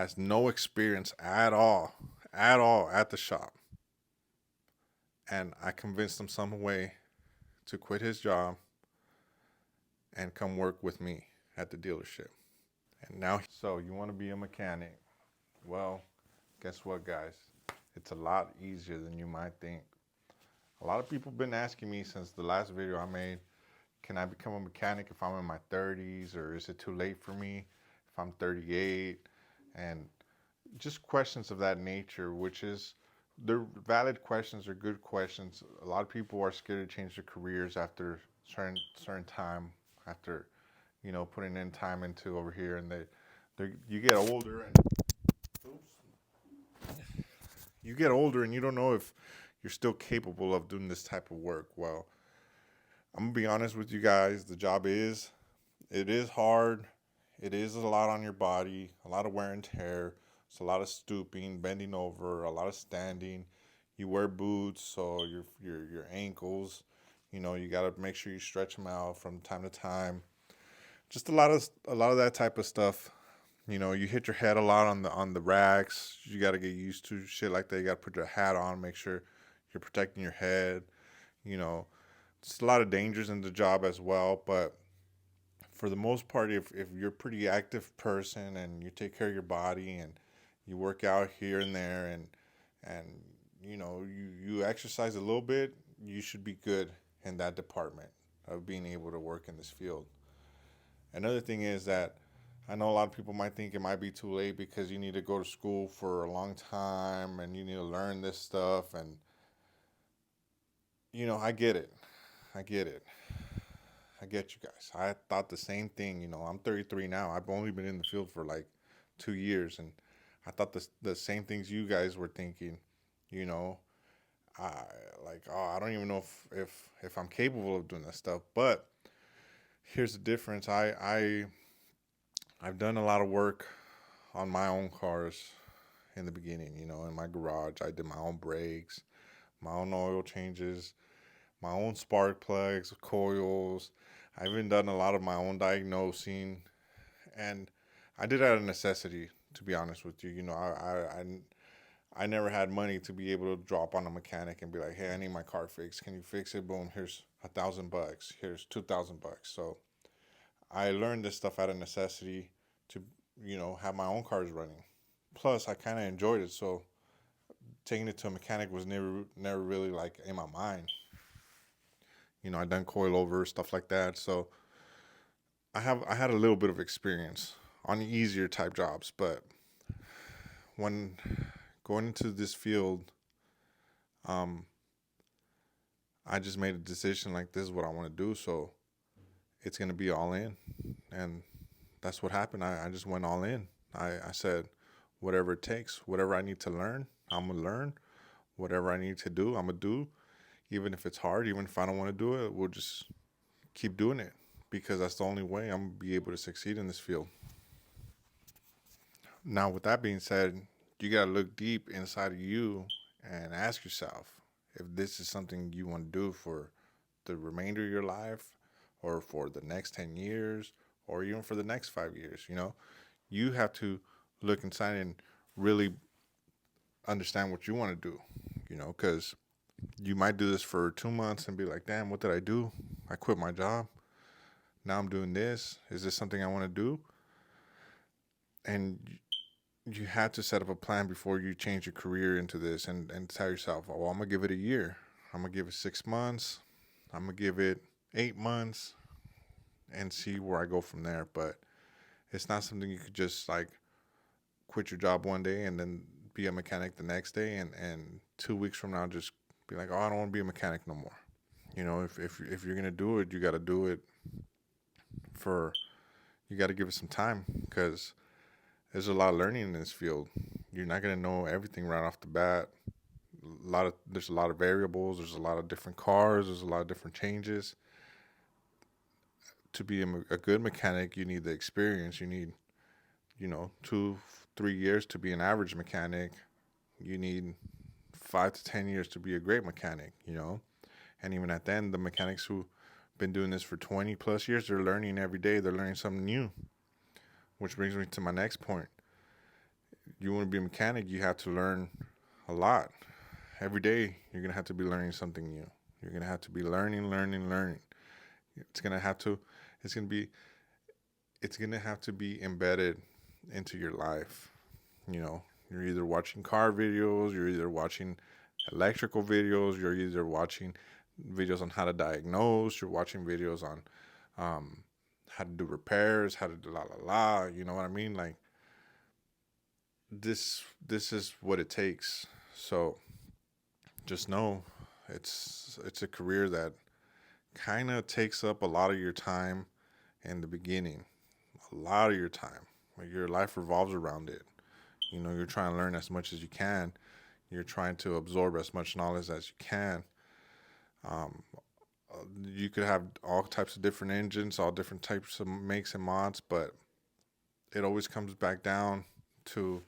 has no experience at all at the shop. And I convinced him some way to quit his job and come work with me at the dealership. And now, so you want to be a mechanic? Well, guess what, guys? It's a lot easier than you might think. A lot of people have been asking me since the last video I made, can I become a mechanic if I'm in my 30s, or is it too late for me if I'm 38? And just questions of that nature, which is, they're valid questions, they're good questions. A lot of people are scared to change their careers after certain time, after putting in time into over here, and they you get older and you get older and you don't know if you're still capable of doing this type of work. Well, I'm gonna be honest with you guys. It is hard. It is a lot on your body, a lot of wear and tear. It's a lot of stooping, bending over, a lot of standing. You wear boots, so your ankles, you gotta make sure you stretch them out from time to time. Just a lot of that type of stuff. You hit your head a lot on the racks. You got to get used to shit like that. You got to put your hat on, make sure you're protecting your head. You know, it's a lot of dangers in the job as well. But for the most part, if you're a pretty active person and you take care of your body and you work out here and there and you exercise a little bit, you should be good in that department of being able to work in this field. Another thing is that I know a lot of people might think it might be too late because you need to go to school for a long time and you need to learn this stuff. And, I get it. I get it. I get you guys. I thought the same thing. I'm 33 now. I've only been in the field for like 2 years. And I thought the same things you guys were thinking. You know, I I don't even know if I'm capable of doing that stuff. But here's the difference. I've done a lot of work on my own cars in the beginning, in my garage. I did my own brakes, my own oil changes, my own spark plugs, coils. I've even done a lot of my own diagnosing. And I did it out of necessity, to be honest with you. I never had money to be able to drop on a mechanic and be like, hey, I need my car fixed. Can you fix it? Boom, here's $1,000. Here's $2,000. So I learned this stuff out of necessity to, have my own cars running. Plus, I kind of enjoyed it, so taking it to a mechanic was never really like in my mind. I done coilover stuff like that, so I had a little bit of experience on easier type jobs, but when going into this field, um, I just made a decision like this is what I want to do, so it's gonna be all in, and that's what happened. I just went all in. I said, whatever it takes, whatever I need to learn, I'm gonna learn. Whatever I need to do, I'm gonna do. Even if it's hard, even if I don't want to do it, we'll just keep doing it because that's the only way I'm gonna be able to succeed in this field. Now, with that being said, you gotta look deep inside of you and ask yourself if this is something you want to do for the remainder of your life or for the next 10 years or even for the next 5 years. You have to look inside and really understand what you want to do, because you might do this for 2 months and be like, damn, what did I do? I quit my job. Now I'm doing this. Is this something I want to do? And you have to set up a plan before you change your career into this and tell yourself, oh, well, I'm going to give it a year. I'm going to give it 6 months. I'm going to give it 8 months and see where I go from there. But it's not something you could just like quit your job one day and then be a mechanic the next day and 2 weeks from now just be like, oh, I don't want to be a mechanic no more. If you're going to do it, you got to do it you got to give it some time because there's a lot of learning in this field. You're not going to know everything right off the bat. There's a lot of variables. There's a lot of different cars. There's a lot of different changes. To be a good mechanic, you need the experience. You need, 2-3 years to be an average mechanic. You need 5 to 10 years to be a great mechanic, And even at the end, the mechanics who been doing this for 20 plus years, they're learning every day. They're learning something new, which brings me to my next point. you want to be a mechanic, you have to learn a lot. Every day, you're going to have to be learning something new. You're going to have to be learning, learning, learning. It's going to have to, it's going to be, it's going to have to be embedded into your life. You know, you're either watching car videos, you're either watching electrical videos, you're either watching videos on how to diagnose, you're watching videos on um, how to do repairs, how to do la la la. You know what I mean? Like this is what it takes. So just know it's a career that kind of takes up a lot of your time in the beginning, a lot of your time. Like your life revolves around it. You know, you're trying to learn as much as you can. You're trying to absorb as much knowledge as you can. Um, you could have all types of different engines, all different types of makes and mods, but it always comes back down to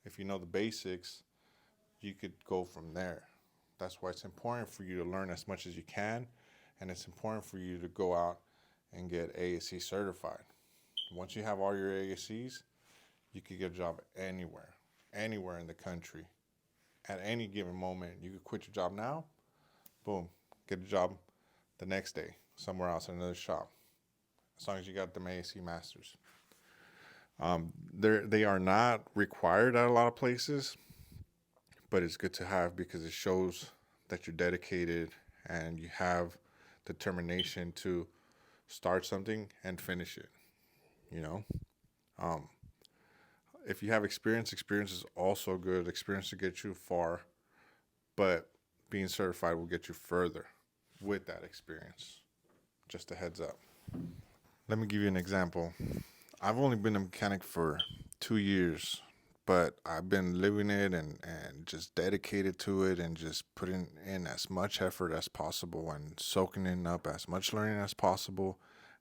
if you know the basics, you could go from there. That's why it's important for you to learn as much as you can, and it's important for you to go out and get ASC certified. Once you have all your ASCs, you could get a job anywhere, anywhere in the country, at any given moment. You could quit your job now, boom, get a job the next day somewhere else in another shop, as long as you got the ASC masters. They are not required at a lot of places, but it's good to have because it shows that you're dedicated and you have determination to start something and finish it. You know, um, if you have experience, experience is also good. Experience to get you far, but being certified will get you further with that experience. Just a heads up. Let me give you an example. I've only been a mechanic for 2 years, but I've been living it and just dedicated to it and just putting in as much effort as possible and soaking in up as much learning as possible,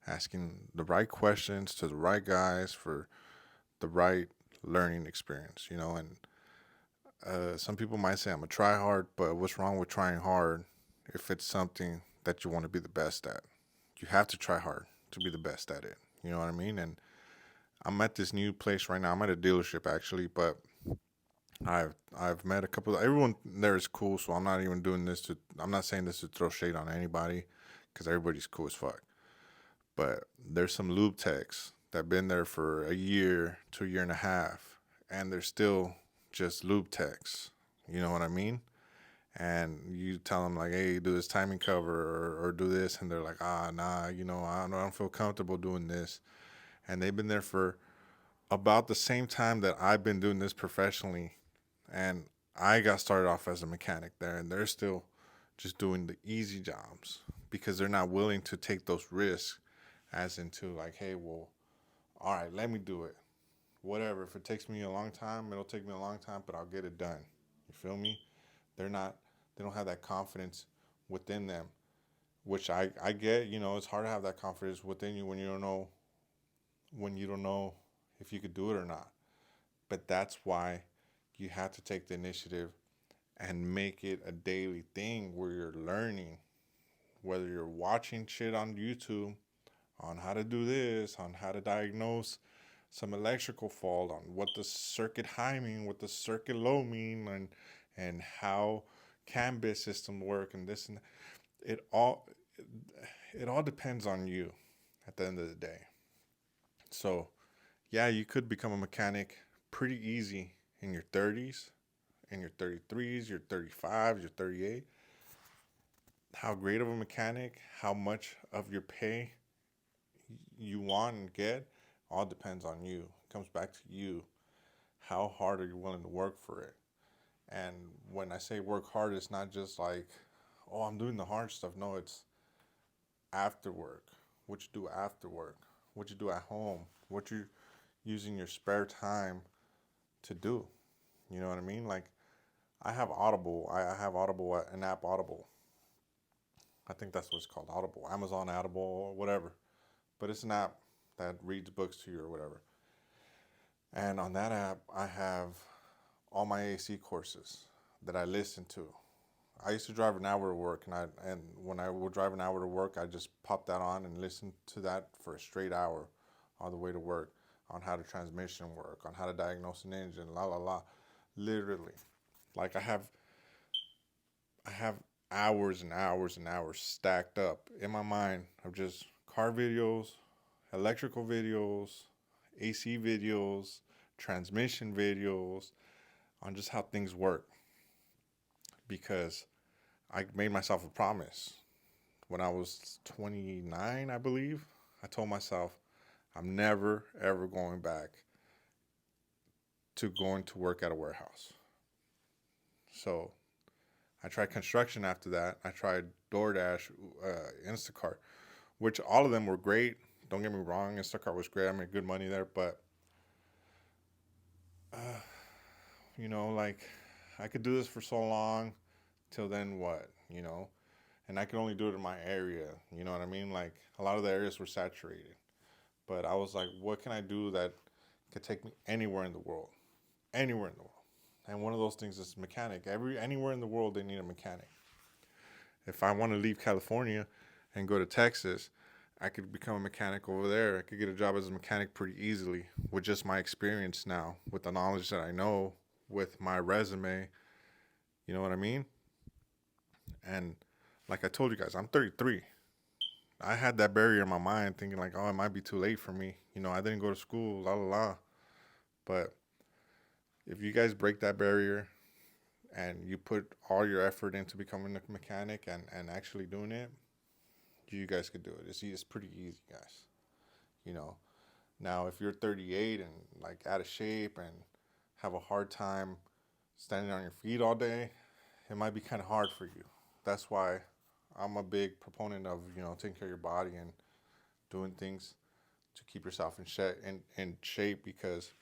asking the right questions to the right guys for the right learning experience, you know. And some people might say I'm a try hard, but what's wrong with trying hard if it's something that you want to be the best at? You have to try hard to be the best at it. You know what I mean? And I'm at this new place right now. I'm at a dealership actually, but I've met a couple. Everyone there is cool, so I'm not even doing this to. I'm not saying this to throw shade on anybody, because everybody's cool as fuck. But there's some lube techs that been there for a year to a year and a half, and they're still just lube techs. You know what I mean? And you tell them like, hey, do this timing cover or do this, and they're like, nah, you know, I don't feel comfortable doing this. And they've been there for about the same time that I've been doing this professionally, and I got started off as a mechanic there, and they're still just doing the easy jobs because they're not willing to take those risks, as into like, hey, well, all right, let me do it. Whatever. If it takes me a long time, it'll take me a long time, but I'll get it done. You feel me? They're not. They don't have that confidence within them, which I get. You know, it's hard to have that confidence within you when you don't know if you could do it or not. But that's why you have to take the initiative and make it a daily thing where you're learning, whether you're watching shit on YouTube on how to do this, on how to diagnose some electrical fault, on what the circuit high mean, what the circuit low mean, and how CAN system work, and this and that. it all it all depends on you at the end of the day. So yeah, you could become a mechanic pretty easy in your 30s, in your 33s, your 35s, your 38. How great of a mechanic, how much of your pay you want and get, all depends on you. It comes back to you. How hard are you willing to work for it? And when I say work hard, it's not just like, oh, I'm doing the hard stuff. No, it's after work. What you do after work. What you do at home. What you're using your spare time to do. You know what I mean? Like, I have Audible. I have Audible, an app Audible. I think that's what it's called, Audible. Amazon Audible or whatever. But it's an app that reads books to you or whatever. And on that app, I have all my AC courses that I listen to. I used to drive an hour to work, and when I would drive an hour to work, I just pop that on and listen to that for a straight hour all the way to work. on how the transmission work, on how to diagnose an engine, la la la. Literally, like I have hours and hours and hours stacked up in my mind of just car videos, electrical videos, AC videos, transmission videos on just how things work. Because I made myself a promise when I was 29, I believe. I told myself I'm never ever going back to going to work at a warehouse. So I tried construction after that. I tried DoorDash, Instacart, which all of them were great. Don't get me wrong, Instacart was great. I made good money there, but uh, like I could do this for so long. Till then, what? And I could only do it in my area. You know what I mean? Like a lot of the areas were saturated, but I was like, what can I do that could take me anywhere in the world? Anywhere in the world. And one of those things is mechanic. Anywhere in the world they need a mechanic. If I want to leave California and go to Texas, I could become a mechanic over there. I could get a job as a mechanic pretty easily with just my experience now, with the knowledge that I know, with my resume. You know what I mean? And like I told you guys, I'm 33. I had that barrier in my mind thinking like, oh, it might be too late for me. I didn't go to school, la la la. But if you guys break that barrier and you put all your effort into becoming a mechanic and actually doing it, you guys could do it. It's pretty easy, guys. You know. Now, if you're 38 and like out of shape and have a hard time standing on your feet all day, it might be kind of hard for you. That's why I'm a big proponent of taking care of your body and doing things to keep yourself in shape because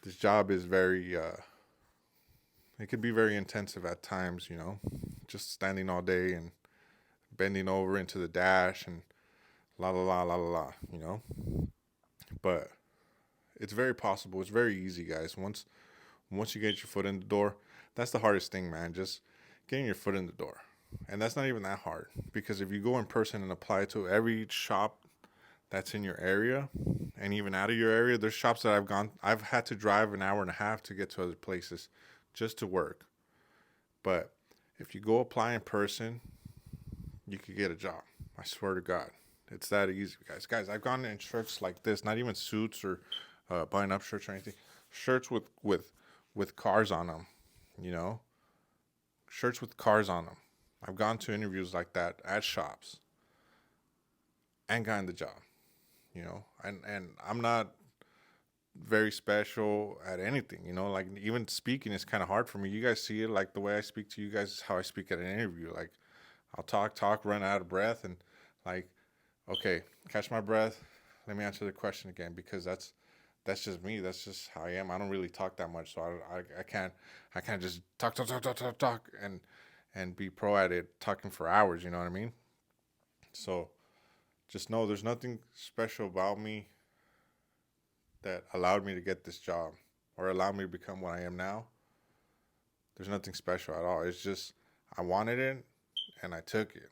this job is very it can be very intensive at times. Just standing all day and bending over into the dash and la la la la la la. But it's very possible. It's very easy, guys. Once you get your foot in the door, that's the hardest thing, man. Just getting your foot in the door. And that's not even that hard because if you go in person and apply to every shop that's in your area and even out of your area, there's shops that I've had to drive an hour and a half to get to other places just to work. But if you go apply in person, you could get a job. I swear to God. It's that easy, guys. Guys, I've gone in shirts like this, not even suits or button-up shirts or anything. Shirts with cars on them, shirts with cars on them. I've gone to interviews like that at shops and gotten the job, and I'm not very special at anything, like even speaking is kind of hard for me. You guys see it, like the way I speak to you guys is how I speak at an interview. Like I'll talk, run out of breath, and like, okay, catch my breath. Let me answer the question again because that's just me. That's just how I am. I don't really talk that much, so I can't just talk and be pro at it, talking for hours. You know what I mean? So just know there's nothing special about me that allowed me to get this job or allowed me to become what I am now. There's nothing special at all. It's just I wanted it and I took it.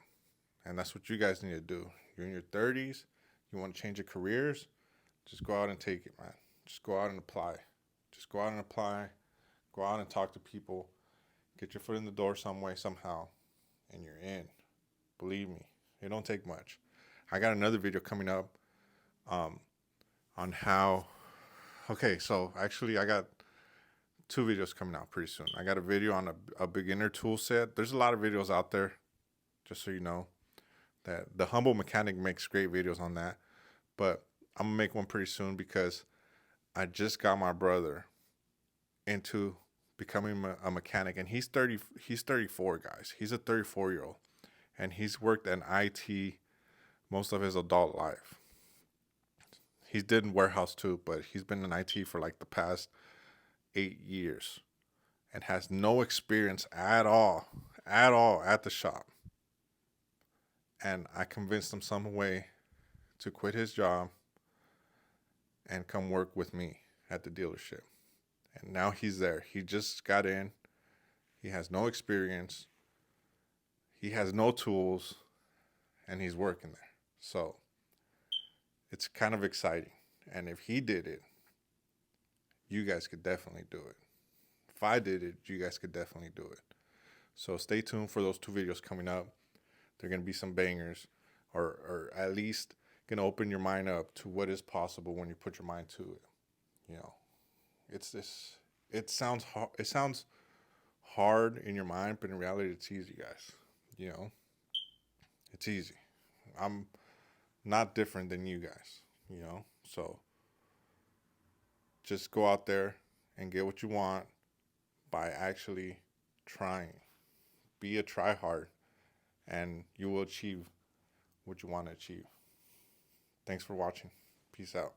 And that's what you guys need to do. You're in your 30s, you want to change your careers, just go out and take it, man. Just go out and apply. Just go out and apply. Go out and talk to people. Get your foot in the door some way, somehow, and you're in. Believe me, it don't take much. I got another video coming up on how. Okay, so actually, I got 2 videos coming out pretty soon. I got a video on a beginner tool set. There's a lot of videos out there, just so you know, that the Humble Mechanic makes great videos on that. But I'm going to make one pretty soon because I just got my brother into becoming a mechanic, and he's 34, guys. He's a 34-year-old, and he's worked in IT most of his adult life. He's did in warehouse too, but he's been in IT for like the past 8 years and has no experience at all at the shop. And I convinced him some way to quit his job and come work with me at the dealership. And now he's there. He just got in. He has no experience. He has no tools, and he's working there. So it's kind of exciting. And if he did it, you guys could definitely do it. If I did it, you guys could definitely do it. So stay tuned for those 2 videos coming up. They're going to be some bangers, or at least going to open your mind up to what is possible when you put your mind to it. You know, it's this. It sounds hard. It sounds hard in your mind, but in reality, it's easy, guys. You know, it's easy. I'm not different than you guys. You know, so just go out there and get what you want by actually trying. Be a tryhard, and you will achieve what you want to achieve. Thanks for watching. Peace out.